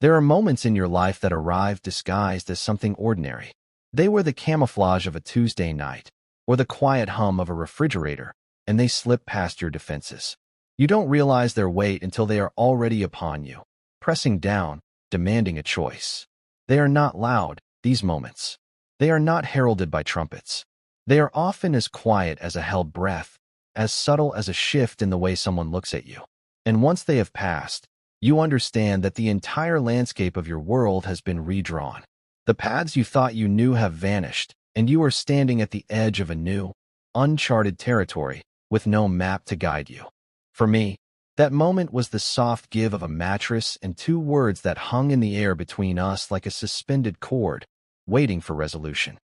There are moments in your life that arrive disguised as something ordinary. They were the camouflage of a Tuesday night, or the quiet hum of a refrigerator, and they slip past your defenses. You don't realize their weight until they are already upon you, pressing down, demanding a choice. They are not loud, these moments. They are not heralded by trumpets. They are often as quiet as a held breath, as subtle as a shift in the way someone looks at you. And once they have passed, you understand that the entire landscape of your world has been redrawn. The paths you thought you knew have vanished, and you are standing at the edge of a new, uncharted territory with no map to guide you. For me, that moment was the soft give of a mattress and two words that hung in the air between us like a suspended cord, waiting for resolution.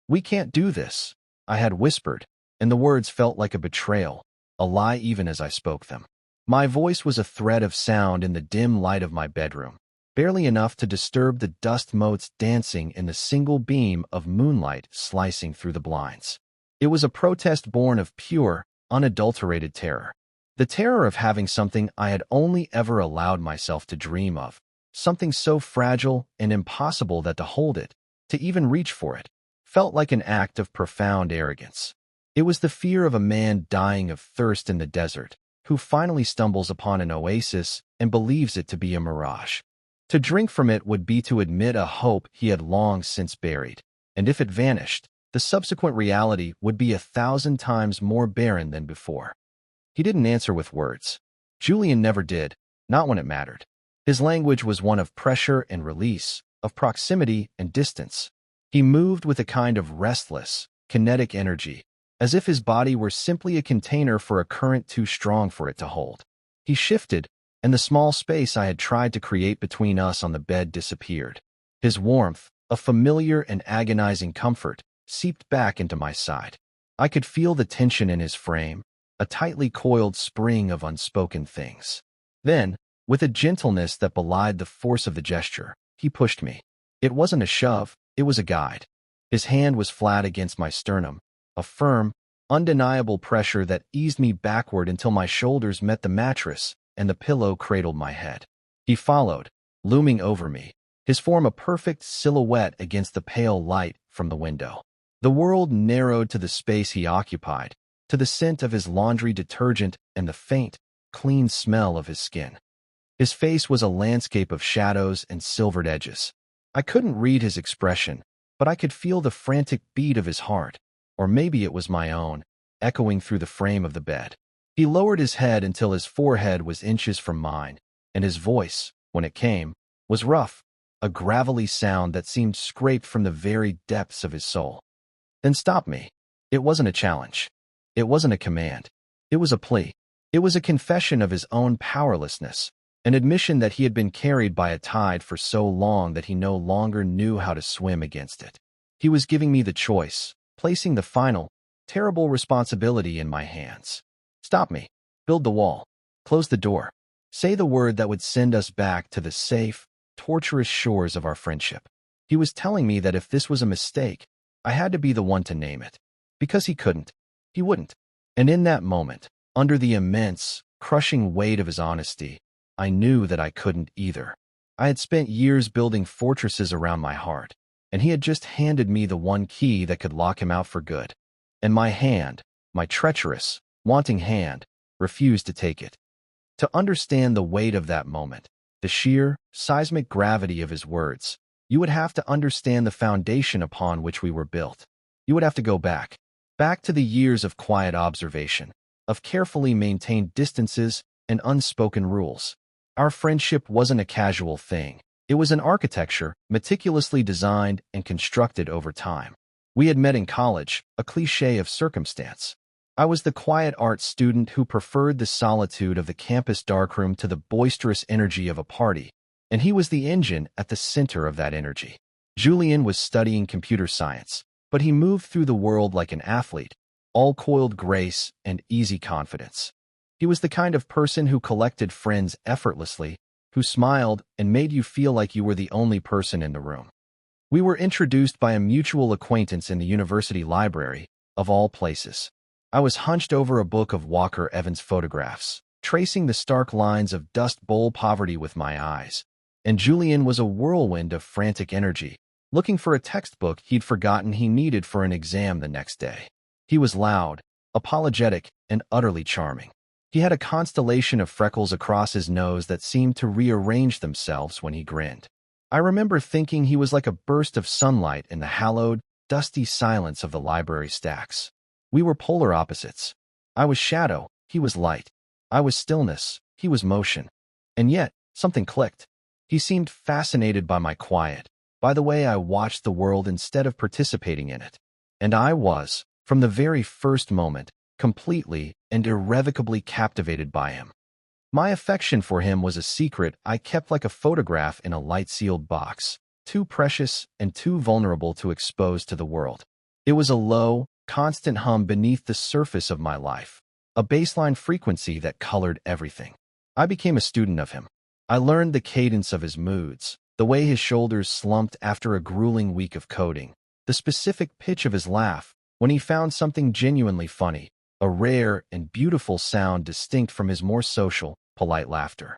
"We can't do this," I had whispered, and the words felt like a betrayal, a lie even as I spoke them. My voice was a thread of sound in the dim light of my bedroom, barely enough to disturb the dust motes dancing in the single beam of moonlight slicing through the blinds. It was a protest born of pure, unadulterated terror. The terror of having something I had only ever allowed myself to dream of, something so fragile and impossible that to hold it, to even reach for it, felt like an act of profound arrogance. It was the fear of a man dying of thirst in the desert, who finally stumbles upon an oasis and believes it to be a mirage. To drink from it would be to admit a hope he had long since buried, and if it vanished, the subsequent reality would be 1,000 times more barren than before. He didn't answer with words. Julian never did, not when it mattered. His language was one of pressure and release, of proximity and distance. He moved with a kind of restless, kinetic energy, as if his body were simply a container for a current too strong for it to hold. He shifted, and the small space I had tried to create between us on the bed disappeared. His warmth, a familiar and agonizing comfort, seeped back into my side. I could feel the tension in his frame, a tightly coiled spring of unspoken things. Then, with a gentleness that belied the force of the gesture, he pushed me. It wasn't a shove, it was a guide. His hand was flat against my sternum, a firm, undeniable pressure that eased me backward until my shoulders met the mattress and the pillow cradled my head. He followed, looming over me, his form a perfect silhouette against the pale light from the window. The world narrowed to the space he occupied, to the scent of his laundry detergent and the faint, clean smell of his skin. His face was a landscape of shadows and silvered edges. I couldn't read his expression, but I could feel the frantic beat of his heart, or maybe it was my own, echoing through the frame of the bed. He lowered his head until his forehead was inches from mine, and his voice, when it came, was rough, a gravelly sound that seemed scraped from the very depths of his soul. "Then stop me." It wasn't a challenge. It wasn't a command. It was a plea. It was a confession of his own powerlessness, an admission that he had been carried by a tide for so long that he no longer knew how to swim against it. He was giving me the choice, placing the final, terrible responsibility in my hands. Stop me. Build the wall. Close the door. Say the word that would send us back to the safe, torturous shores of our friendship. He was telling me that if this was a mistake, I had to be the one to name it. Because he couldn't. He wouldn't. And in that moment, under the immense, crushing weight of his honesty, I knew that I couldn't either. I had spent years building fortresses around my heart, and he had just handed me the one key that could lock him out for good. And my hand, my treacherous, wanting hand, refused to take it. To understand the weight of that moment, the sheer, seismic gravity of his words, you would have to understand the foundation upon which we were built. You would have to go back to the years of quiet observation, of carefully maintained distances and unspoken rules. Our friendship wasn't a casual thing. It was an architecture, meticulously designed and constructed over time. We had met in college, a cliché of circumstance. I was the quiet art student who preferred the solitude of the campus darkroom to the boisterous energy of a party, and he was the engine at the center of that energy. Julian was studying computer science, but he moved through the world like an athlete, all coiled grace and easy confidence. He was the kind of person who collected friends effortlessly, who smiled and made you feel like you were the only person in the room. We were introduced by a mutual acquaintance in the university library, of all places. I was hunched over a book of Walker Evans photographs, tracing the stark lines of Dust Bowl poverty with my eyes, and Julian was a whirlwind of frantic energy, looking for a textbook he'd forgotten he needed for an exam the next day. He was loud, apologetic, and utterly charming. He had a constellation of freckles across his nose that seemed to rearrange themselves when he grinned. I remember thinking he was like a burst of sunlight in the hallowed, dusty silence of the library stacks. We were polar opposites. I was shadow, he was light. I was stillness, he was motion. And yet, something clicked. He seemed fascinated by my quiet, by the way I watched the world instead of participating in it. And I was, from the very first moment, completely and irrevocably captivated by him. My affection for him was a secret I kept like a photograph in a light-sealed box, too precious and too vulnerable to expose to the world. It was a low, constant hum beneath the surface of my life, a baseline frequency that colored everything. I became a student of him. I learned the cadence of his moods, the way his shoulders slumped after a grueling week of coding, the specific pitch of his laugh when he found something genuinely funny, a rare and beautiful sound distinct from his more social, polite laughter.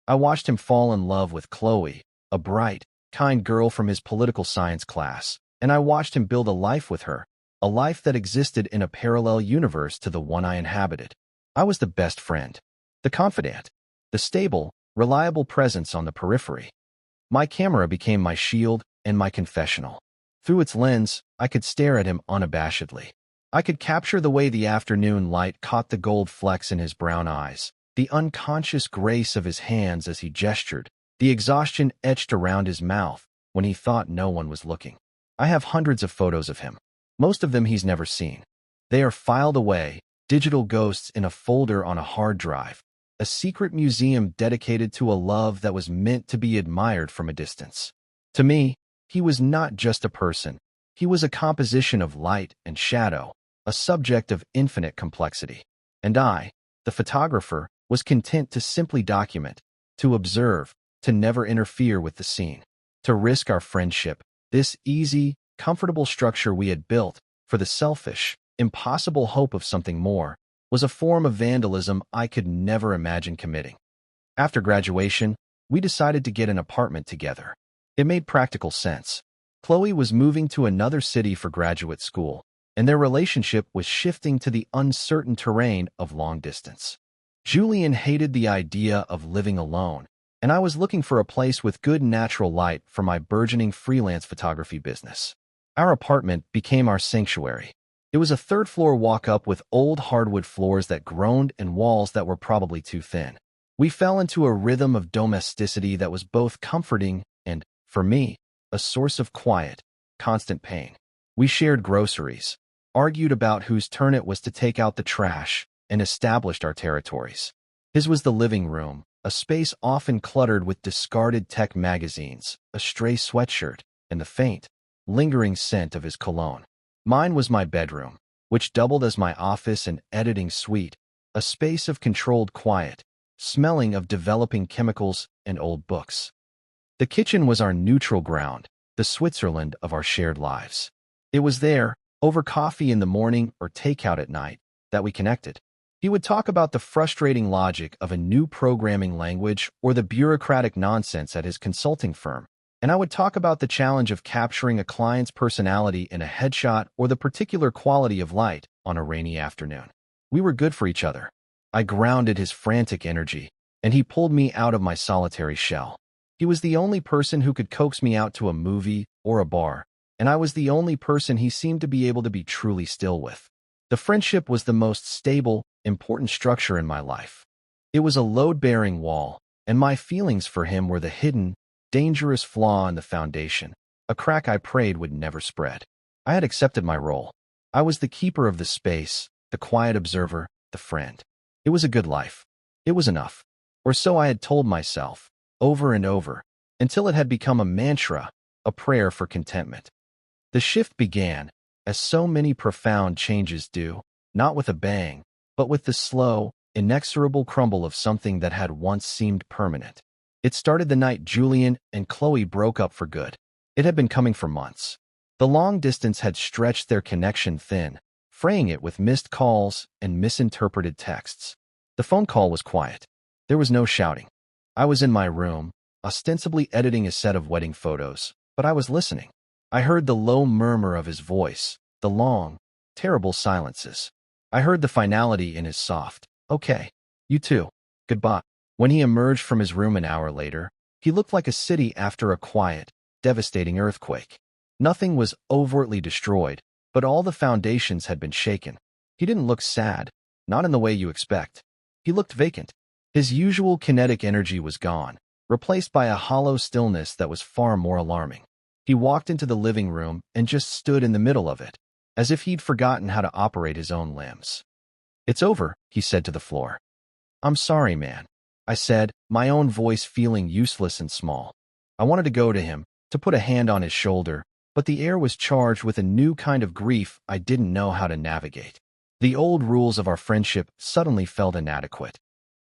I watched him fall in love with Chloe, a bright, kind girl from his political science class, and I watched him build a life with her, a life that existed in a parallel universe to the one I inhabited. I was the best friend, the confidant, the stable, reliable presence on the periphery. My camera became my shield and my confessional. Through its lens, I could stare at him unabashedly. I could capture the way the afternoon light caught the gold flecks in his brown eyes, the unconscious grace of his hands as he gestured, the exhaustion etched around his mouth when he thought no one was looking. I have hundreds of photos of him. Most of them he's never seen. They are filed away, digital ghosts in a folder on a hard drive, a secret museum dedicated to a love that was meant to be admired from a distance. To me, he was not just a person. He was a composition of light and shadow, a subject of infinite complexity. And I, the photographer, was content to simply document, to observe, to never interfere with the scene, to risk our friendship, this easy, comfortable structure we had built, for the selfish, impossible hope of something more, was a form of vandalism I could never imagine committing. After graduation, we decided to get an apartment together. It made practical sense. Chloe was moving to another city for graduate school, and their relationship was shifting to the uncertain terrain of long distance. Julian hated the idea of living alone, and I was looking for a place with good natural light for my burgeoning freelance photography business. Our apartment became our sanctuary. It was a third-floor walk-up with old hardwood floors that groaned and walls that were probably too thin. We fell into a rhythm of domesticity that was both comforting and, for me, a source of quiet, constant pain. We shared groceries, argued about whose turn it was to take out the trash, and established our territories. His was the living room, a space often cluttered with discarded tech magazines, a stray sweatshirt, and the faint, lingering scent of his cologne. Mine was my bedroom, which doubled as my office and editing suite, a space of controlled quiet, smelling of developing chemicals and old books. The kitchen was our neutral ground, the Switzerland of our shared lives. It was there, over coffee in the morning or takeout at night, that we connected. He would talk about the frustrating logic of a new programming language or the bureaucratic nonsense at his consulting firm, and I would talk about the challenge of capturing a client's personality in a headshot or the particular quality of light on a rainy afternoon. We were good for each other. I grounded his frantic energy, and he pulled me out of my solitary shell. He was the only person who could coax me out to a movie or a bar, and I was the only person he seemed to be able to be truly still with. The friendship was the most stable, important structure in my life. It was a load-bearing wall, and my feelings for him were the hidden, dangerous flaw in the foundation, a crack I prayed would never spread. I had accepted my role. I was the keeper of the space, the quiet observer, the friend. It was a good life. It was enough. Or so I had told myself, over and over, until it had become a mantra, a prayer for contentment. The shift began, as so many profound changes do, not with a bang, but with the slow, inexorable crumble of something that had once seemed permanent. It started the night Julian and Chloe broke up for good. It had been coming for months. The long distance had stretched their connection thin, fraying it with missed calls and misinterpreted texts. The phone call was quiet. There was no shouting. I was in my room, ostensibly editing a set of wedding photos, but I was listening. I heard the low murmur of his voice, the long, terrible silences. I heard the finality in his soft, "Okay, you too. Goodbye." When he emerged from his room an hour later, he looked like a city after a quiet, devastating earthquake. Nothing was overtly destroyed, but all the foundations had been shaken. He didn't look sad, not in the way you expect. He looked vacant. His usual kinetic energy was gone, replaced by a hollow stillness that was far more alarming. He walked into the living room and just stood in the middle of it, as if he'd forgotten how to operate his own limbs. "It's over," he said to the floor. "I'm sorry, man," I said, my own voice feeling useless and small. I wanted to go to him, to put a hand on his shoulder, but the air was charged with a new kind of grief I didn't know how to navigate. The old rules of our friendship suddenly felt inadequate.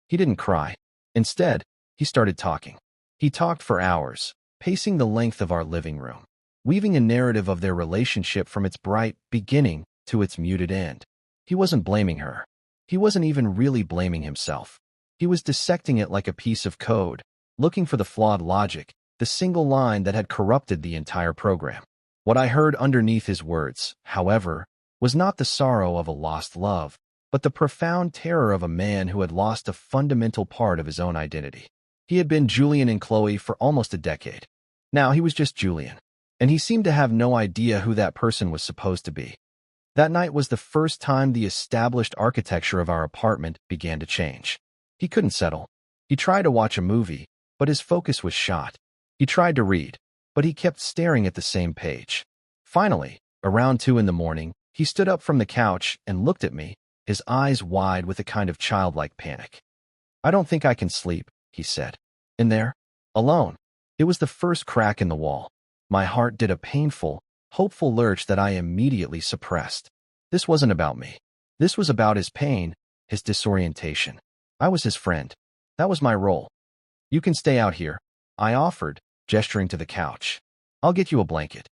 He didn't cry. Instead, he started talking. He talked for hours, pacing the length of our living room, weaving a narrative of their relationship from its bright beginning to its muted end. He wasn't blaming her. He wasn't even really blaming himself. He was dissecting it like a piece of code, looking for the flawed logic, the single line that had corrupted the entire program. What I heard underneath his words, however, was not the sorrow of a lost love, but the profound terror of a man who had lost a fundamental part of his own identity. He had been Julian and Chloe for almost a decade. Now he was just Julian, and he seemed to have no idea who that person was supposed to be. That night was the first time the established architecture of our apartment began to change. He couldn't settle. He tried to watch a movie, but his focus was shot. He tried to read, but he kept staring at the same page. Finally, around 2 a.m, he stood up from the couch and looked at me, his eyes wide with a kind of childlike panic. "I don't think I can sleep," he said. "In there? Alone?" It was the first crack in the wall. My heart did a painful, hopeful lurch that I immediately suppressed. This wasn't about me. This was about his pain, his disorientation. I was his friend. That was my role. "You can stay out here," I offered, gesturing to the couch. "I'll get you a blanket."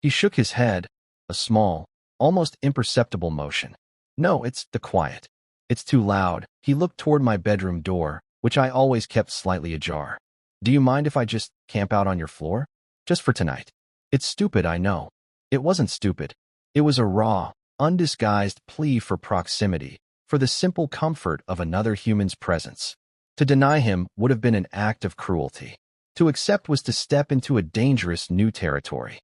He shook his head, a small, almost imperceptible motion. "No, it's the quiet. It's too loud." He looked toward my bedroom door, which I always kept slightly ajar. "Do you mind if I just camp out on your floor? Just for tonight?" It's stupid, I know. It wasn't stupid. It was a raw, undisguised plea for proximity, for the simple comfort of another human's presence. To deny him would have been an act of cruelty. To accept was to step into a dangerous new territory.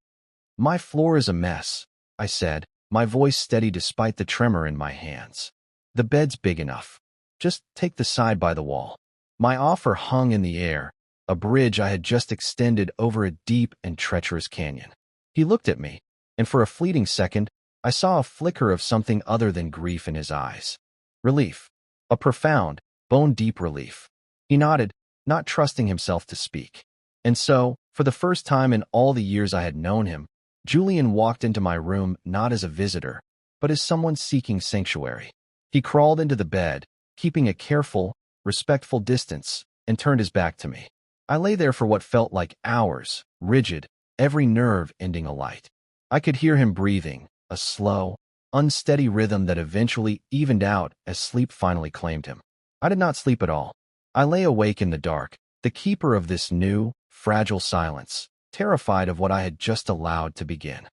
"My floor is a mess," I said, my voice steady despite the tremor in my hands. "The bed's big enough. Just take the side by the wall." My offer hung in the air, a bridge I had just extended over a deep and treacherous canyon. He looked at me, and for a fleeting second, I saw a flicker of something other than grief in his eyes. Relief. A profound, bone-deep relief. He nodded, not trusting himself to speak. And so, for the first time in all the years I had known him, Julian walked into my room not as a visitor, but as someone seeking sanctuary. He crawled into the bed, keeping a careful, respectful distance, and turned his back to me. I lay there for what felt like hours, rigid, every nerve ending a light. I could hear him breathing, a slow, unsteady rhythm that eventually evened out as sleep finally claimed him. I did not sleep at all. I lay awake in the dark, the keeper of this new, fragile silence, terrified of what I had just allowed to begin.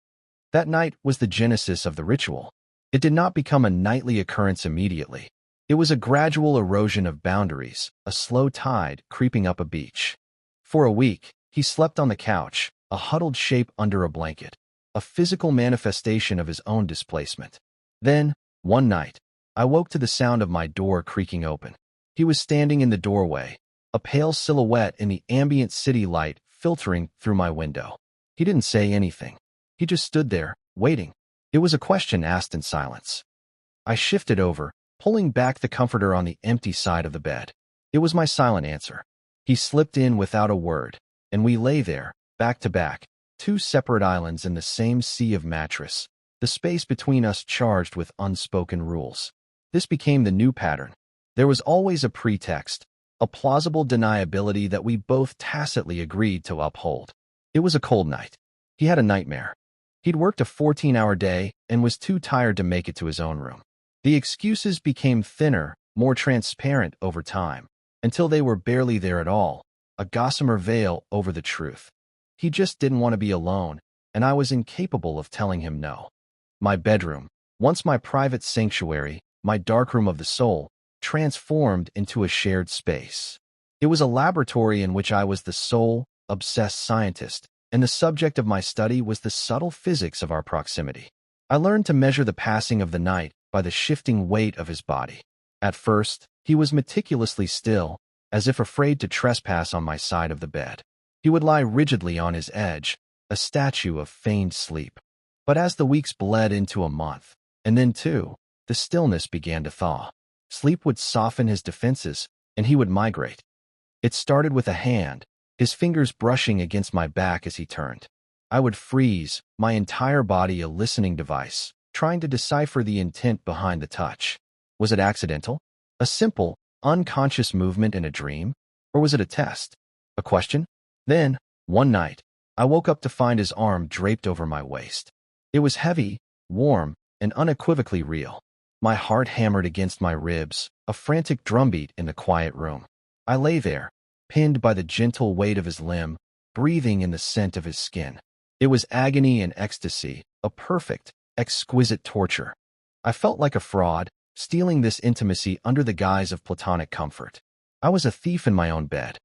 That night was the genesis of the ritual. It did not become a nightly occurrence immediately. It was a gradual erosion of boundaries, a slow tide creeping up a beach. For a week, he slept on the couch, a huddled shape under a blanket, a physical manifestation of his own displacement. Then, one night, I woke to the sound of my door creaking open. He was standing in the doorway, a pale silhouette in the ambient city light filtering through my window. He didn't say anything. He just stood there, waiting. It was a question asked in silence. I shifted over, pulling back the comforter on the empty side of the bed. It was my silent answer. He slipped in without a word, and we lay there, back to back, two separate islands in the same sea of mattress, the space between us charged with unspoken rules. This became the new pattern. There was always a pretext, a plausible deniability that we both tacitly agreed to uphold. It was a cold night. He had a nightmare. He'd worked a 14-hour day and was too tired to make it to his own room. The excuses became thinner, more transparent over time, until they were barely there at all, a gossamer veil over the truth. He just didn't want to be alone, and I was incapable of telling him no. My bedroom, once my private sanctuary, my darkroom of the soul, transformed into a shared space. It was a laboratory in which I was the sole, obsessed scientist, and the subject of my study was the subtle physics of our proximity. I learned to measure the passing of the night by the shifting weight of his body. At first, he was meticulously still, as if afraid to trespass on my side of the bed. He would lie rigidly on his edge, a statue of feigned sleep. But as the weeks bled into a month, and then two, the stillness began to thaw. Sleep would soften his defenses, and he would migrate. It started with a hand, his fingers brushing against my back as he turned. I would freeze, my entire body a listening device, trying to decipher the intent behind the touch. Was it accidental? A simple, unconscious movement in a dream? Or was it a test? A question? Then, one night, I woke up to find his arm draped over my waist. It was heavy, warm, and unequivocally real. My heart hammered against my ribs, a frantic drumbeat in the quiet room. I lay there, pinned by the gentle weight of his limb, breathing in the scent of his skin. It was agony and ecstasy, a perfect, exquisite torture. I felt like a fraud, stealing this intimacy under the guise of platonic comfort. I was a thief in my own bed.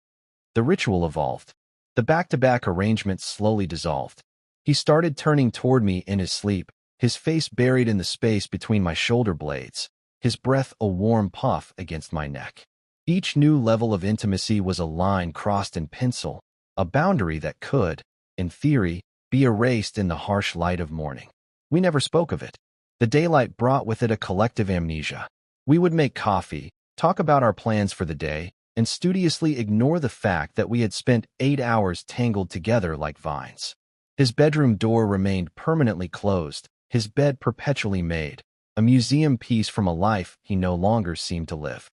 The ritual evolved. The back-to-back arrangement slowly dissolved. He started turning toward me in his sleep, his face buried in the space between my shoulder blades, his breath a warm puff against my neck. Each new level of intimacy was a line crossed in pencil, a boundary that could, in theory, be erased in the harsh light of morning. We never spoke of it. The daylight brought with it a collective amnesia. We would make coffee, talk about our plans for the day, and studiously ignore the fact that we had spent 8 hours tangled together like vines. His bedroom door remained permanently closed, his bed perpetually made, a museum piece from a life he no longer seemed to live.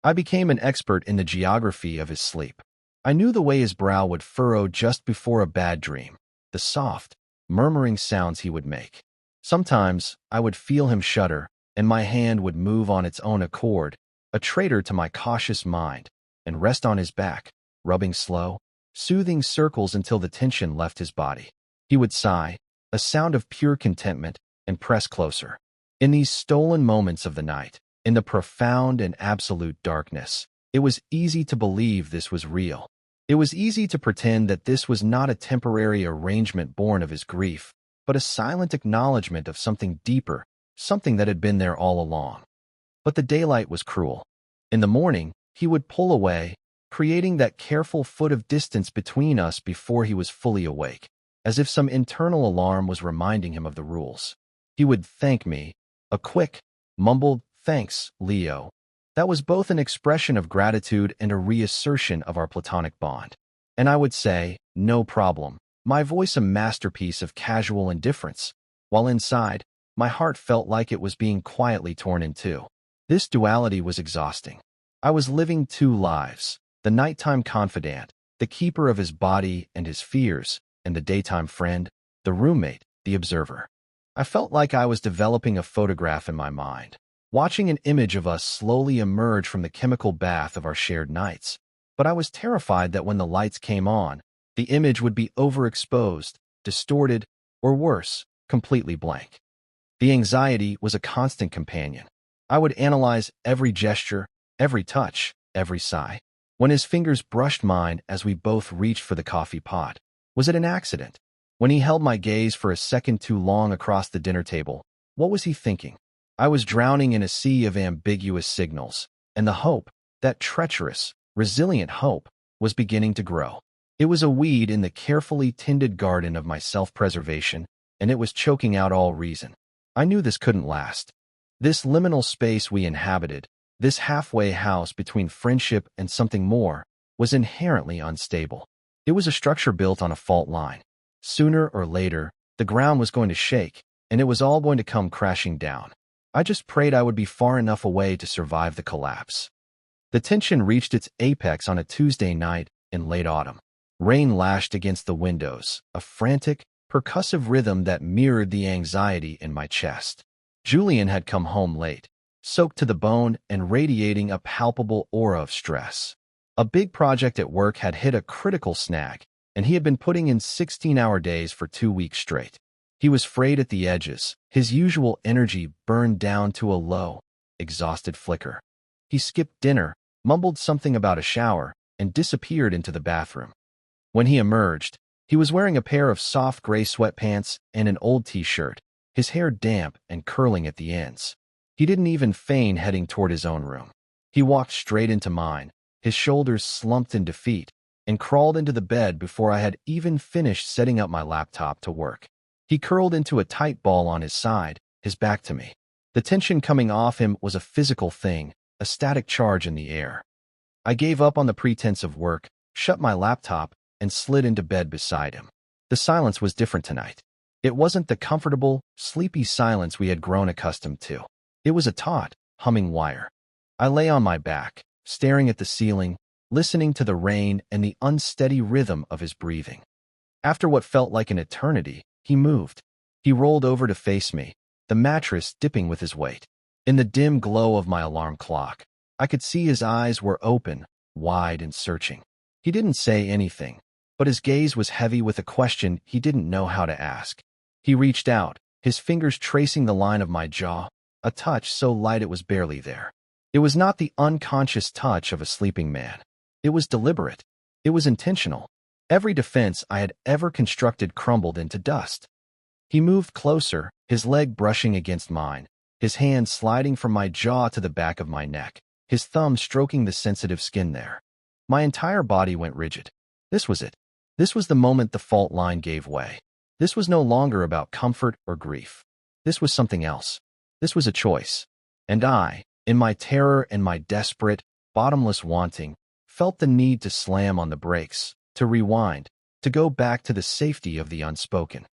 I became an expert in the geography of his sleep. I knew the way his brow would furrow just before a bad dream, the soft, murmuring sounds he would make. Sometimes I would feel him shudder, and my hand would move on its own accord, a traitor to my cautious mind, and rest on his back, rubbing slow, soothing circles until the tension left his body. He would sigh, a sound of pure contentment, and press closer. In these stolen moments of the night, in the profound and absolute darkness, it was easy to believe this was real. It was easy to pretend that this was not a temporary arrangement born of his grief, but a silent acknowledgement of something deeper, something that had been there all along. But the daylight was cruel. In the morning, he would pull away, creating that careful foot of distance between us before he was fully awake, as if some internal alarm was reminding him of the rules. He would thank me, a quick, mumbled, "Thanks, Leo." That was both an expression of gratitude and a reassertion of our platonic bond. And I would say, "No problem," my voice a masterpiece of casual indifference, while inside, my heart felt like it was being quietly torn in two. This duality was exhausting. I was living two lives, the nighttime confidant, the keeper of his body and his fears, and the daytime friend, the roommate, the observer. I felt like I was developing a photograph in my mind, watching an image of us slowly emerge from the chemical bath of our shared nights. But I was terrified that when the lights came on, the image would be overexposed, distorted, or worse, completely blank. The anxiety was a constant companion. I would analyze every gesture, every touch, every sigh. When his fingers brushed mine as we both reached for the coffee pot, was it an accident? When he held my gaze for a second too long across the dinner table, what was he thinking? I was drowning in a sea of ambiguous signals, and the hope, that treacherous, resilient hope, was beginning to grow. It was a weed in the carefully tended garden of my self-preservation, and it was choking out all reason. I knew this couldn't last. This liminal space we inhabited, this halfway house between friendship and something more, was inherently unstable. It was a structure built on a fault line. Sooner or later, the ground was going to shake, and it was all going to come crashing down. I just prayed I would be far enough away to survive the collapse. The tension reached its apex on a Tuesday night in late autumn. Rain lashed against the windows, a frantic, percussive rhythm that mirrored the anxiety in my chest. Julian had come home late, soaked to the bone and radiating a palpable aura of stress. A big project at work had hit a critical snag, and he had been putting in 16-hour days for 2 weeks straight. He was frayed at the edges, his usual energy burned down to a low, exhausted flicker. He skipped dinner, mumbled something about a shower, and disappeared into the bathroom. When he emerged, he was wearing a pair of soft gray sweatpants and an old t-shirt, his hair damp and curling at the ends. He didn't even feign heading toward his own room. He walked straight into mine, his shoulders slumped in defeat, and crawled into the bed before I had even finished setting up my laptop to work. He curled into a tight ball on his side, his back to me. The tension coming off him was a physical thing, a static charge in the air. I gave up on the pretense of work, shut my laptop, and slid into bed beside him. The silence was different tonight. It wasn't the comfortable, sleepy silence we had grown accustomed to. It was a taut, humming wire. I lay on my back, staring at the ceiling, listening to the rain and the unsteady rhythm of his breathing. After what felt like an eternity, he moved. He rolled over to face me, the mattress dipping with his weight. In the dim glow of my alarm clock, I could see his eyes were open, wide and searching. He didn't say anything, but his gaze was heavy with a question he didn't know how to ask. He reached out, his fingers tracing the line of my jaw, a touch so light it was barely there. It was not the unconscious touch of a sleeping man. It was deliberate. It was intentional. Every defense I had ever constructed crumbled into dust. He moved closer, his leg brushing against mine, his hand sliding from my jaw to the back of my neck, his thumb stroking the sensitive skin there. My entire body went rigid. This was it. This was the moment the fault line gave way. This was no longer about comfort or grief. This was something else. This was a choice. And I, in my terror and my desperate, bottomless wanting, felt the need to slam on the brakes, to rewind, to go back to the safety of the unspoken.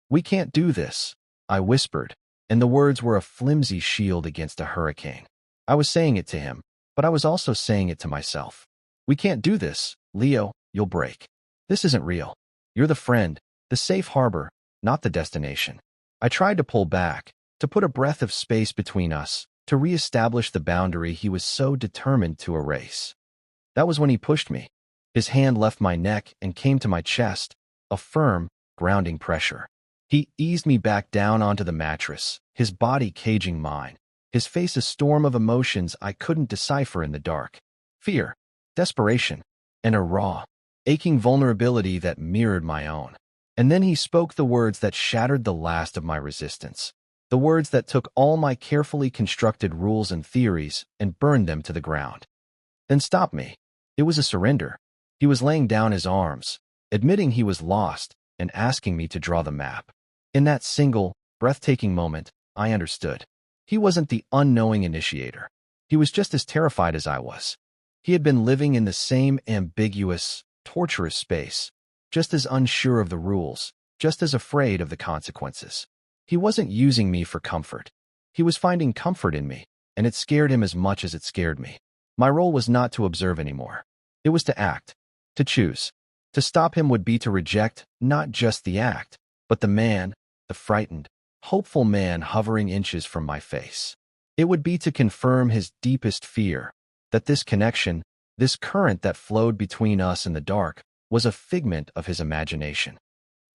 "We can't do this," I whispered, and the words were a flimsy shield against a hurricane. I was saying it to him, but I was also saying it to myself. "We can't do this, Leo, you'll break. This isn't real. You're the friend, the safe harbor, not the destination." I tried to pull back, to put a breath of space between us, to reestablish the boundary he was so determined to erase. That was when he pushed me. His hand left my neck and came to my chest, a firm, grounding pressure. He eased me back down onto the mattress, his body caging mine, his face a storm of emotions I couldn't decipher in the dark. Fear, desperation, and a raw, aching vulnerability that mirrored my own. And then he spoke the words that shattered the last of my resistance. The words that took all my carefully constructed rules and theories and burned them to the ground. "Then stop me." It was a surrender. He was laying down his arms, admitting he was lost, and asking me to draw the map. In that single, breathtaking moment, I understood. He wasn't the unknowing initiator. He was just as terrified as I was. He had been living in the same ambiguous, torturous space, just as unsure of the rules, just as afraid of the consequences. He wasn't using me for comfort. He was finding comfort in me, and it scared him as much as it scared me. My role was not to observe anymore. It was to act, to choose. To stop him would be to reject not just the act, but the man, the frightened, hopeful man hovering inches from my face. It would be to confirm his deepest fear, that this connection, this current that flowed between us in the dark, was a figment of his imagination.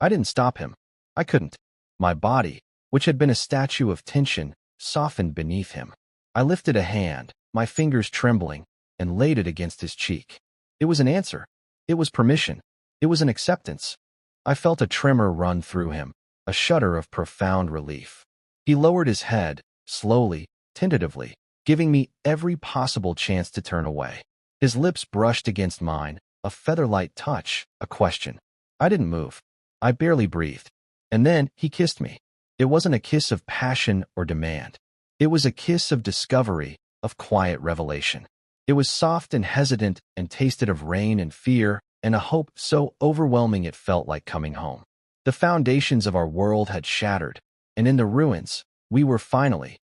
I didn't stop him. I couldn't. My body, which had been a statue of tension, softened beneath him. I lifted a hand, my fingers trembling, and laid it against his cheek. It was an answer. It was permission. It was an acceptance. I felt a tremor run through him, a shudder of profound relief. He lowered his head, slowly, tentatively, giving me every possible chance to turn away. His lips brushed against mine, a feather-light touch, a question. I didn't move. I barely breathed. And then he kissed me. It wasn't a kiss of passion or demand. It was a kiss of discovery, of quiet revelation. It was soft and hesitant and tasted of rain and fear and a hope so overwhelming it felt like coming home. The foundations of our world had shattered, and in the ruins, we were finally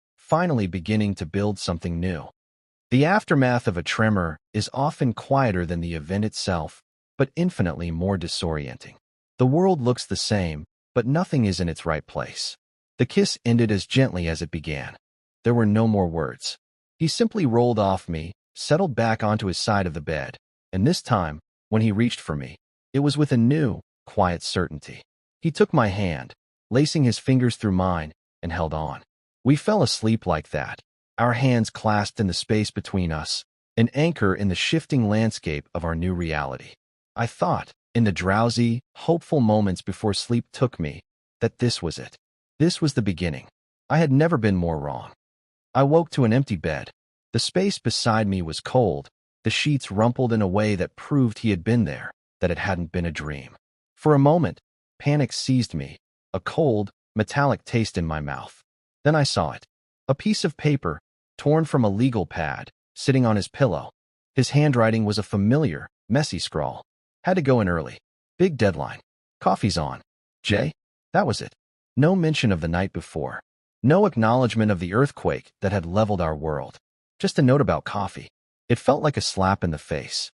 beginning to build something new. The aftermath of a tremor is often quieter than the event itself, but infinitely more disorienting. The world looks the same, but nothing is in its right place. The kiss ended as gently as it began. There were no more words. He simply rolled off me, settled back onto his side of the bed, And this time, when he reached for me, it was with a new, quiet certainty. He took my hand, lacing his fingers through mine, and held on. We fell asleep like that, our hands clasped in the space between us, an anchor in the shifting landscape of our new reality. I thought, in the drowsy, hopeful moments before sleep took me, that this was it. This was the beginning. I had never been more wrong. I woke to an empty bed. The space beside me was cold, the sheets rumpled in a way that proved he had been there, that it hadn't been a dream. For a moment, panic seized me, a cold, metallic taste in my mouth. Then I saw it. A piece of paper, torn from a legal pad, sitting on his pillow. His handwriting was a familiar, messy scrawl. Had to go in early. Big deadline. Coffee's on. Jay? That was it. No mention of the night before. No acknowledgement of the earthquake that had leveled our world. Just a note about coffee. It felt like a slap in the face.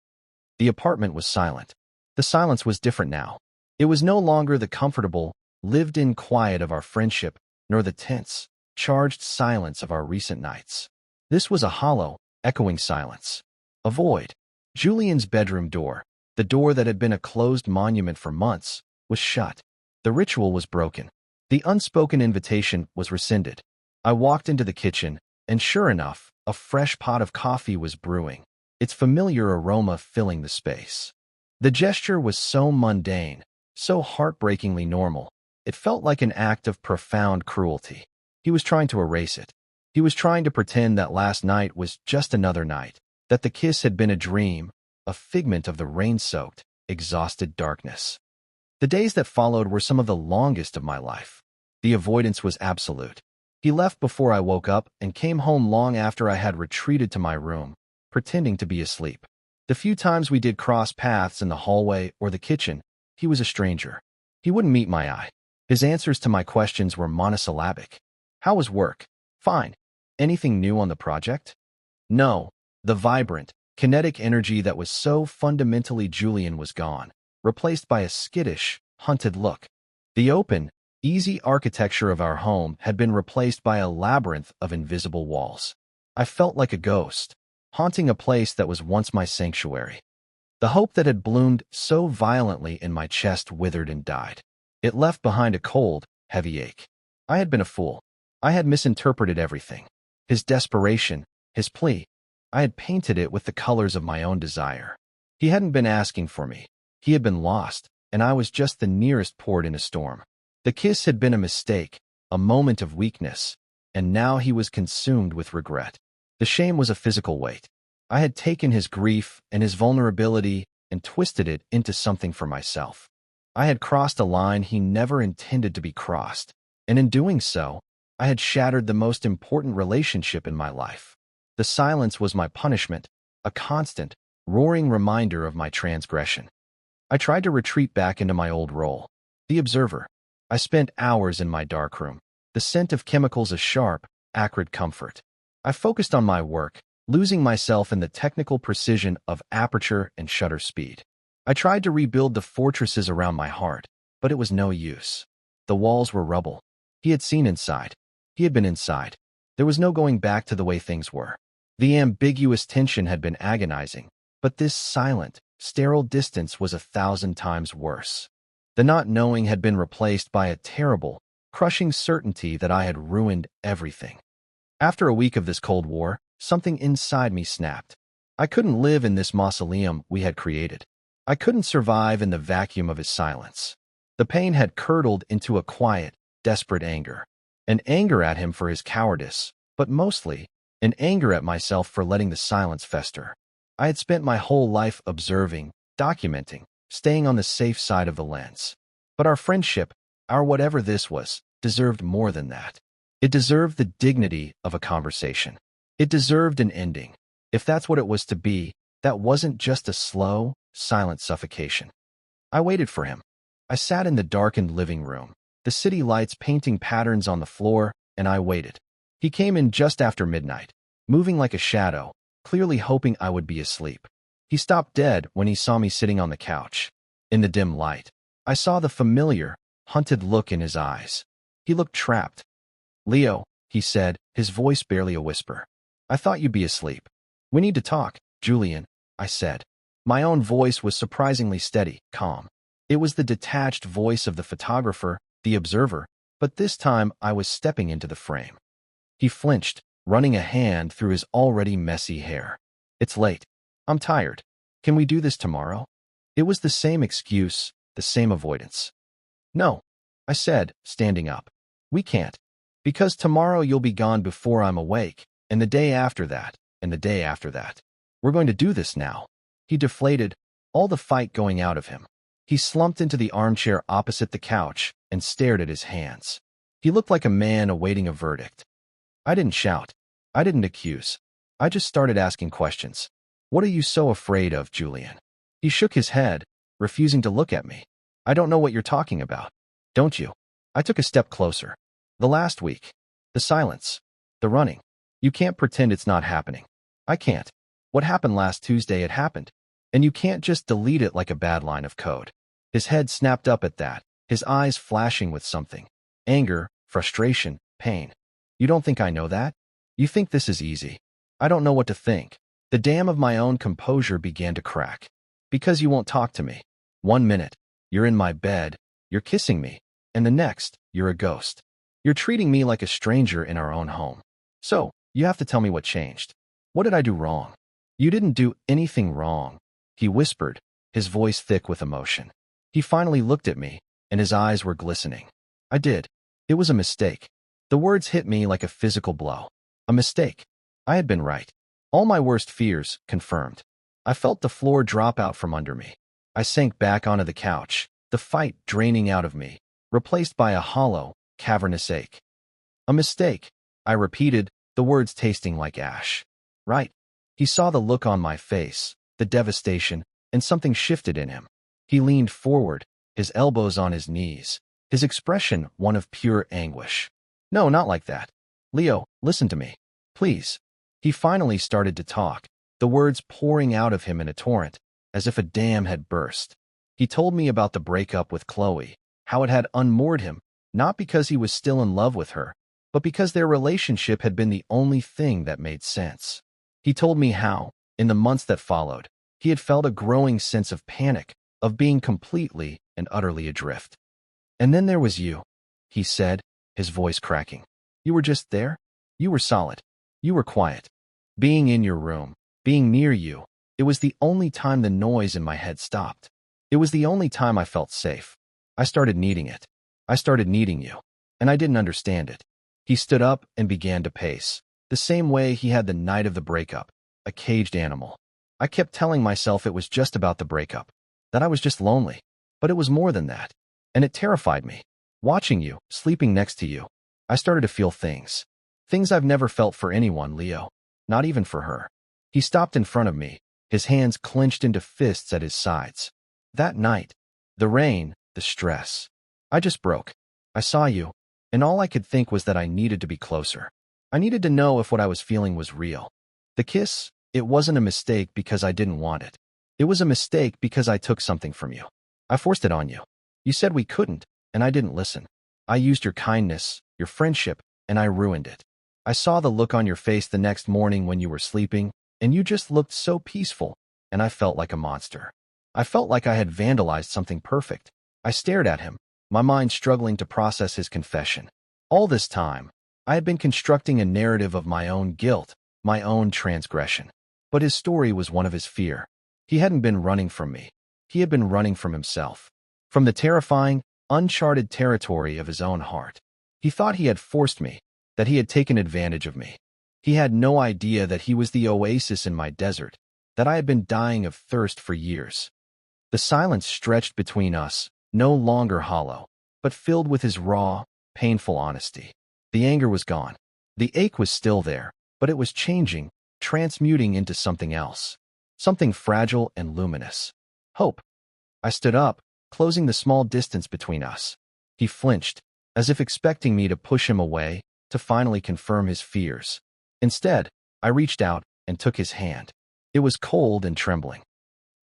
The apartment was silent. The silence was different now. It was no longer the comfortable, lived-in quiet of our friendship, nor the tense, charged silence of our recent nights. This was a hollow, echoing silence. A void. Julian's bedroom door, the door that had been a closed monument for months, was shut. The ritual was broken. The unspoken invitation was rescinded. I walked into the kitchen, and sure enough, a fresh pot of coffee was brewing, its familiar aroma filling the space. The gesture was so mundane, so heartbreakingly normal, it felt like an act of profound cruelty. He was trying to erase it. He was trying to pretend that last night was just another night, that the kiss had been a dream, a figment of the rain-soaked, exhausted darkness. The days that followed were some of the longest of my life. The avoidance was absolute. He left before I woke up and came home long after I had retreated to my room, pretending to be asleep. The few times we did cross paths in the hallway or the kitchen, he was a stranger. He wouldn't meet my eye. His answers to my questions were monosyllabic. How was work? Fine. Anything new on the project? No. The vibrant, kinetic energy that was so fundamentally Julian was gone, replaced by a skittish, hunted look. The open, easy architecture of our home had been replaced by a labyrinth of invisible walls. I felt like a ghost, haunting a place that was once my sanctuary. The hope that had bloomed so violently in my chest withered and died. It left behind a cold, heavy ache. I had been a fool. I had misinterpreted everything. His desperation, his plea. I had painted it with the colors of my own desire. He hadn't been asking for me. He had been lost, and I was just the nearest port in a storm. The kiss had been a mistake, a moment of weakness, and now he was consumed with regret. The shame was a physical weight. I had taken his grief and his vulnerability and twisted it into something for myself. I had crossed a line he never intended to be crossed, and in doing so, I had shattered the most important relationship in my life. The silence was my punishment, a constant, roaring reminder of my transgression. I tried to retreat back into my old role, the observer. I spent hours in my darkroom, the scent of chemicals a sharp, acrid comfort. I focused on my work, losing myself in the technical precision of aperture and shutter speed. I tried to rebuild the fortresses around my heart, but it was no use. The walls were rubble. He had seen inside. He had been inside. There was no going back to the way things were. The ambiguous tension had been agonizing, but this silent, sterile distance was 1,000 times worse. The not knowing had been replaced by a terrible, crushing certainty that I had ruined everything. After a week of this Cold War, something inside me snapped. I couldn't live in this mausoleum we had created. I couldn't survive in the vacuum of his silence. The pain had curdled into a quiet, desperate anger. An anger at him for his cowardice, but mostly, an anger at myself for letting the silence fester. I had spent my whole life observing, documenting, staying on the safe side of the lens. But our friendship, our whatever this was, deserved more than that. It deserved the dignity of a conversation. It deserved an ending. If that's what it was to be, that wasn't just a slow, silent suffocation. I waited for him. I sat in the darkened living room, the city lights painting patterns on the floor, and I waited. He came in just after midnight, moving like a shadow, clearly hoping I would be asleep. He stopped dead when he saw me sitting on the couch. In the dim light, I saw the familiar, hunted look in his eyes. He looked trapped. "Leo," he said, his voice barely a whisper. "I thought you'd be asleep." "We need to talk, Julian," I said. My own voice was surprisingly steady, calm. It was the detached voice of the photographer, the observer, but this time I was stepping into the frame. He flinched, running a hand through his already messy hair. It's late. I'm tired. Can we do this tomorrow? It was the same excuse, the same avoidance. No, I said, standing up. We can't. Because tomorrow you'll be gone before I'm awake, and the day after that, and the day after that. We're going to do this now. He deflated, all the fight going out of him. He slumped into the armchair opposite the couch and stared at his hands. He looked like a man awaiting a verdict. I didn't shout. I didn't accuse. I just started asking questions. What are you so afraid of, Julian? He shook his head, refusing to look at me. I don't know what you're talking about. Don't you? I took a step closer. The last week. The silence. The running. You can't pretend it's not happening. I can't. What happened last Tuesday, it happened. And you can't just delete it like a bad line of code. His head snapped up at that, his eyes flashing with something. Anger, frustration, pain. You don't think I know that? You think this is easy. I don't know what to think. The dam of my own composure began to crack. Because you won't talk to me. 1 minute, you're in my bed, you're kissing me, and the next, you're a ghost. You're treating me like a stranger in our own home. So, you have to tell me what changed. What did I do wrong? You didn't do anything wrong, he whispered, his voice thick with emotion. He finally looked at me, and his eyes were glistening. I did. It was a mistake. The words hit me like a physical blow. A mistake. I had been right. All my worst fears confirmed. I felt the floor drop out from under me. I sank back onto the couch, the fight draining out of me, replaced by a hollow, cavernous ache. A mistake, I repeated, the words tasting like ash. Right. He saw the look on my face, the devastation, and something shifted in him. He leaned forward, his elbows on his knees, his expression one of pure anguish. No, not like that. Leo, listen to me. Please. He finally started to talk, the words pouring out of him in a torrent, as if a dam had burst. He told me about the breakup with Chloe, how it had unmoored him, not because he was still in love with her, but because their relationship had been the only thing that made sense. He told me how, in the months that followed, he had felt a growing sense of panic, of being completely and utterly adrift. And then there was you, he said, his voice cracking. You were just there. You were solid. You were quiet. Being in your room, being near you, it was the only time the noise in my head stopped. It was the only time I felt safe. I started needing it. I started needing you. And I didn't understand it. He stood up and began to pace, the same way he had the night of the breakup, a caged animal. I kept telling myself it was just about the breakup, that I was just lonely. But it was more than that. And it terrified me. Watching you, sleeping next to you, I started to feel things. Things I've never felt for anyone, Leo. Not even for her. He stopped in front of me, his hands clenched into fists at his sides. That night, the rain, the stress. I just broke. I saw you, and all I could think was that I needed to be closer. I needed to know if what I was feeling was real. The kiss, it wasn't a mistake because I didn't want it. It was a mistake because I took something from you. I forced it on you. You said we couldn't, and I didn't listen. I used your kindness, your friendship, and I ruined it. I saw the look on your face the next morning when you were sleeping, and you just looked so peaceful, and I felt like a monster. I felt like I had vandalized something perfect. I stared at him, my mind struggling to process his confession. All this time, I had been constructing a narrative of my own guilt, my own transgression. But his story was one of his fear. He hadn't been running from me. He had been running from himself. From the terrifying, uncharted territory of his own heart. He thought he had forced me, that he had taken advantage of me. He had no idea that he was the oasis in my desert, that I had been dying of thirst for years. The silence stretched between us, no longer hollow, but filled with his raw, painful honesty. The anger was gone. The ache was still there, but it was changing, transmuting into something else. Something fragile and luminous. Hope. I stood up, closing the small distance between us. He flinched, as if expecting me to push him away, to finally confirm his fears. Instead, I reached out and took his hand. It was cold and trembling.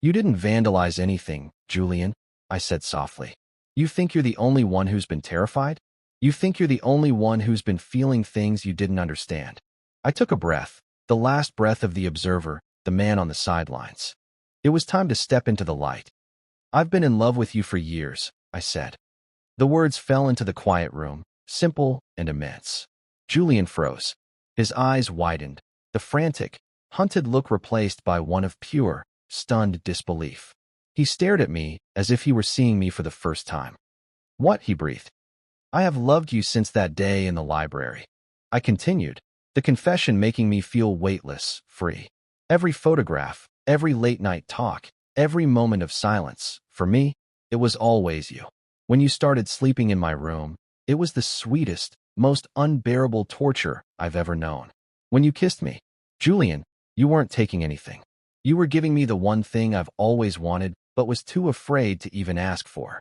You didn't vandalize anything, Julian, I said softly. You think you're the only one who's been terrified? You think you're the only one who's been feeling things you didn't understand. I took a breath, the last breath of the observer, the man on the sidelines. It was time to step into the light. "I've been in love with you for years," I said. The words fell into the quiet room, simple and immense. Julian froze. His eyes widened, the frantic, hunted look replaced by one of pure, stunned disbelief. He stared at me as if he were seeing me for the first time. "What?" he breathed. "I have loved you since that day in the library," I continued, the confession making me feel weightless, free. Every photograph, every late-night talk, every moment of silence, for me, it was always you. When you started sleeping in my room, it was the sweetest, most unbearable torture I've ever known. When you kissed me, Julian, you weren't taking anything. You were giving me the one thing I've always wanted but was too afraid to even ask for."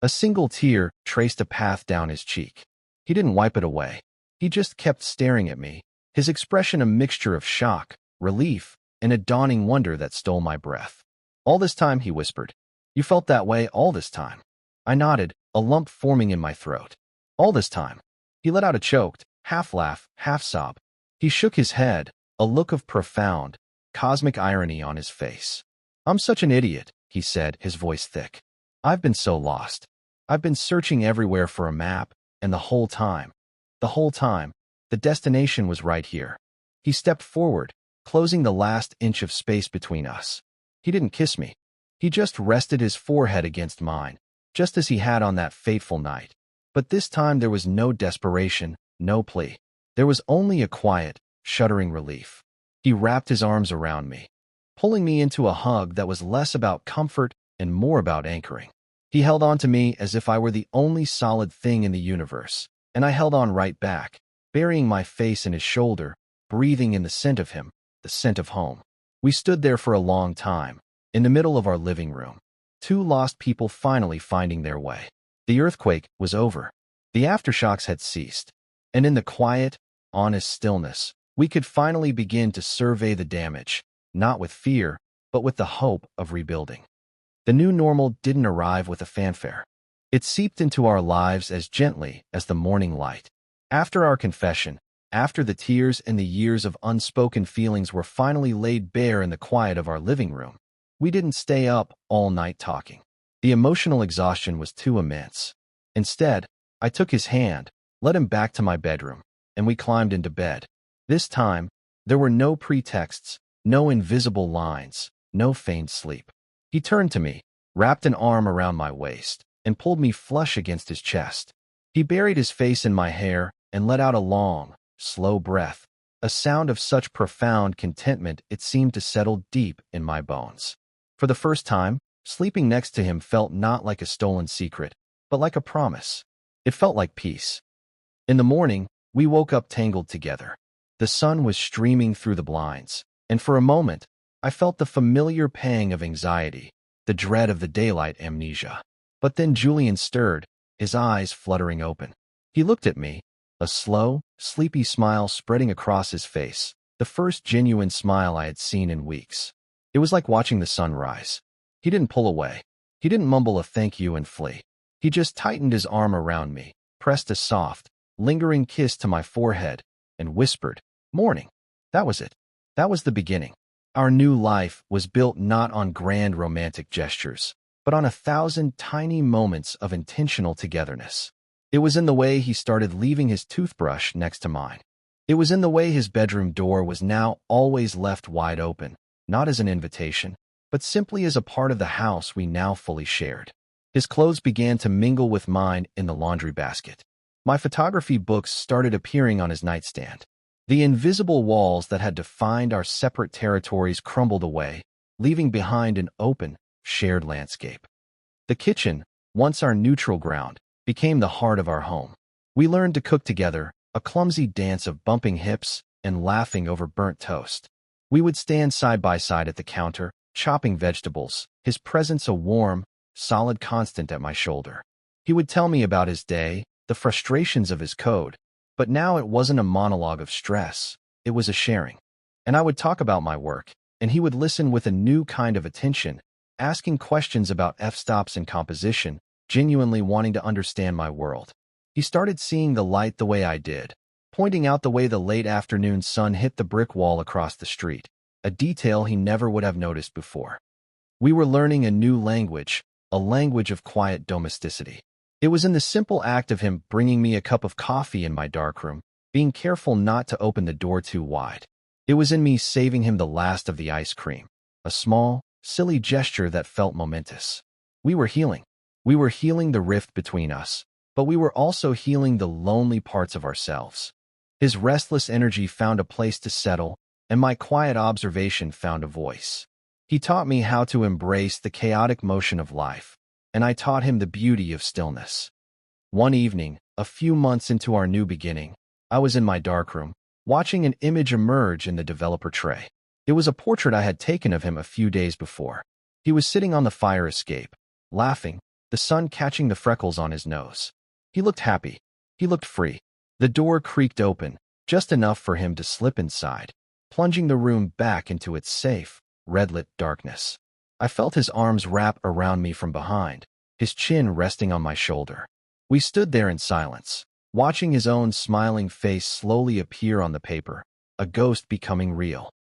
A single tear traced a path down his cheek. He didn't wipe it away. He just kept staring at me, his expression a mixture of shock, relief, and a dawning wonder that stole my breath. "All this time," he whispered. "You felt that way all this time?" I nodded, a lump forming in my throat. "All this time." He let out a choked, half laugh, half sob. He shook his head, a look of profound, cosmic irony on his face. "I'm such an idiot," he said, his voice thick. "I've been so lost. I've been searching everywhere for a map, and the whole time, the destination was right here." He stepped forward, closing the last inch of space between us. He didn't kiss me. He just rested his forehead against mine, just as he had on that fateful night. But this time there was no desperation, no plea. There was only a quiet, shuddering relief. He wrapped his arms around me, pulling me into a hug that was less about comfort and more about anchoring. He held on to me as if I were the only solid thing in the universe, and I held on right back, burying my face in his shoulder, breathing in the scent of him, the scent of home. We stood there for a long time, in the middle of our living room, two lost people finally finding their way. The earthquake was over. The aftershocks had ceased, and in the quiet, honest stillness, we could finally begin to survey the damage, not with fear, but with the hope of rebuilding. The new normal didn't arrive with a fanfare. It seeped into our lives as gently as the morning light. After our confession, after the tears and the years of unspoken feelings were finally laid bare in the quiet of our living room, we didn't stay up all night talking. The emotional exhaustion was too immense. Instead, I took his hand, led him back to my bedroom, and we climbed into bed. This time, there were no pretexts, no invisible lines, no feigned sleep. He turned to me, wrapped an arm around my waist, and pulled me flush against his chest. He buried his face in my hair and let out a long, slow breath, a sound of such profound contentment it seemed to settle deep in my bones. For the first time, sleeping next to him felt not like a stolen secret, but like a promise. It felt like peace. In the morning, we woke up tangled together. The sun was streaming through the blinds, and for a moment, I felt the familiar pang of anxiety, the dread of the daylight amnesia. But then Julian stirred, his eyes fluttering open. He looked at me, a slow, sleepy smile spreading across his face, the first genuine smile I had seen in weeks. It was like watching the sun rise. He didn't pull away. He didn't mumble a thank you and flee. He just tightened his arm around me, pressed a soft, lingering kiss to my forehead, and whispered, "Morning." That was it. That was the beginning. Our new life was built not on grand romantic gestures, but on 1,000 tiny moments of intentional togetherness. It was in the way he started leaving his toothbrush next to mine. It was in the way his bedroom door was now always left wide open, not as an invitation, but simply as a part of the house we now fully shared. His clothes began to mingle with mine in the laundry basket. My photography books started appearing on his nightstand. The invisible walls that had defined our separate territories crumbled away, leaving behind an open, shared landscape. The kitchen, once our neutral ground, became the heart of our home. We learned to cook together, a clumsy dance of bumping hips and laughing over burnt toast. We would stand side by side at the counter, chopping vegetables, his presence a warm, solid constant at my shoulder. He would tell me about his day, the frustrations of his code, but now it wasn't a monologue of stress, it was a sharing. And I would talk about my work, and he would listen with a new kind of attention, asking questions about f-stops and composition, genuinely wanting to understand my world. He started seeing the light the way I did, pointing out the way the late afternoon sun hit the brick wall across the street, a detail he never would have noticed before. We were learning a new language, a language of quiet domesticity. It was in the simple act of him bringing me a cup of coffee in my darkroom, being careful not to open the door too wide. It was in me saving him the last of the ice cream, a small, silly gesture that felt momentous. We were healing. We were healing the rift between us, but we were also healing the lonely parts of ourselves. His restless energy found a place to settle, and my quiet observation found a voice. He taught me how to embrace the chaotic motion of life, and I taught him the beauty of stillness. One evening, a few months into our new beginning, I was in my darkroom, watching an image emerge in the developer tray. It was a portrait I had taken of him a few days before. He was sitting on the fire escape, laughing, the sun catching the freckles on his nose. He looked happy. He looked free. The door creaked open, just enough for him to slip inside, plunging the room back into its safe, red-lit darkness. I felt his arms wrap around me from behind, his chin resting on my shoulder. We stood there in silence, watching his own smiling face slowly appear on the paper, a ghost becoming real.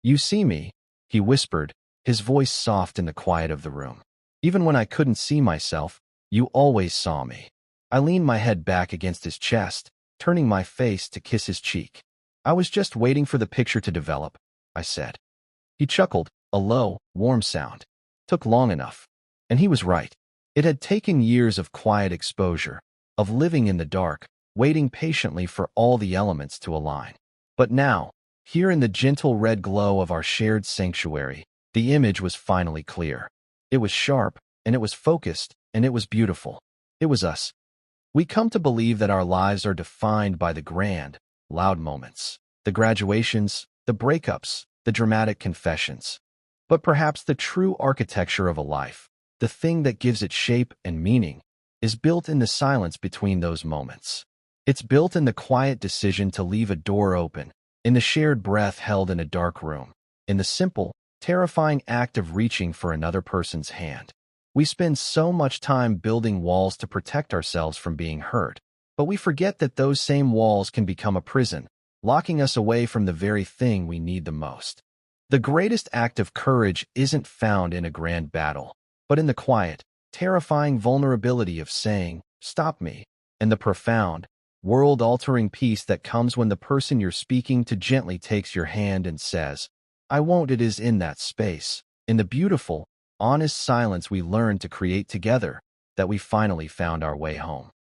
"You see me," he whispered, his voice soft in the quiet of the room. "Even when I couldn't see myself, you always saw me." I leaned my head back against his chest, turning my face to kiss his cheek. "I was just waiting for the picture to develop," I said. He chuckled, a low, warm sound. "Took long enough." And he was right. It had taken years of quiet exposure, of living in the dark, waiting patiently for all the elements to align. But now, here in the gentle red glow of our shared sanctuary, the image was finally clear. It was sharp, and it was focused, and it was beautiful. It was us. We come to believe that our lives are defined by the grand, loud moments, the graduations, the breakups, the dramatic confessions. But perhaps the true architecture of a life, the thing that gives it shape and meaning, is built in the silence between those moments. It's built in the quiet decision to leave a door open, in the shared breath held in a dark room, in the simple, terrifying act of reaching for another person's hand. We spend so much time building walls to protect ourselves from being hurt, but we forget that those same walls can become a prison, locking us away from the very thing we need the most. The greatest act of courage isn't found in a grand battle, but in the quiet, terrifying vulnerability of saying, "Stop me," and the profound, world-altering peace that comes when the person you're speaking to gently takes your hand and says, "I won't." It is in that space, in the beautiful, honest silence we learned to create together, that we finally found our way home.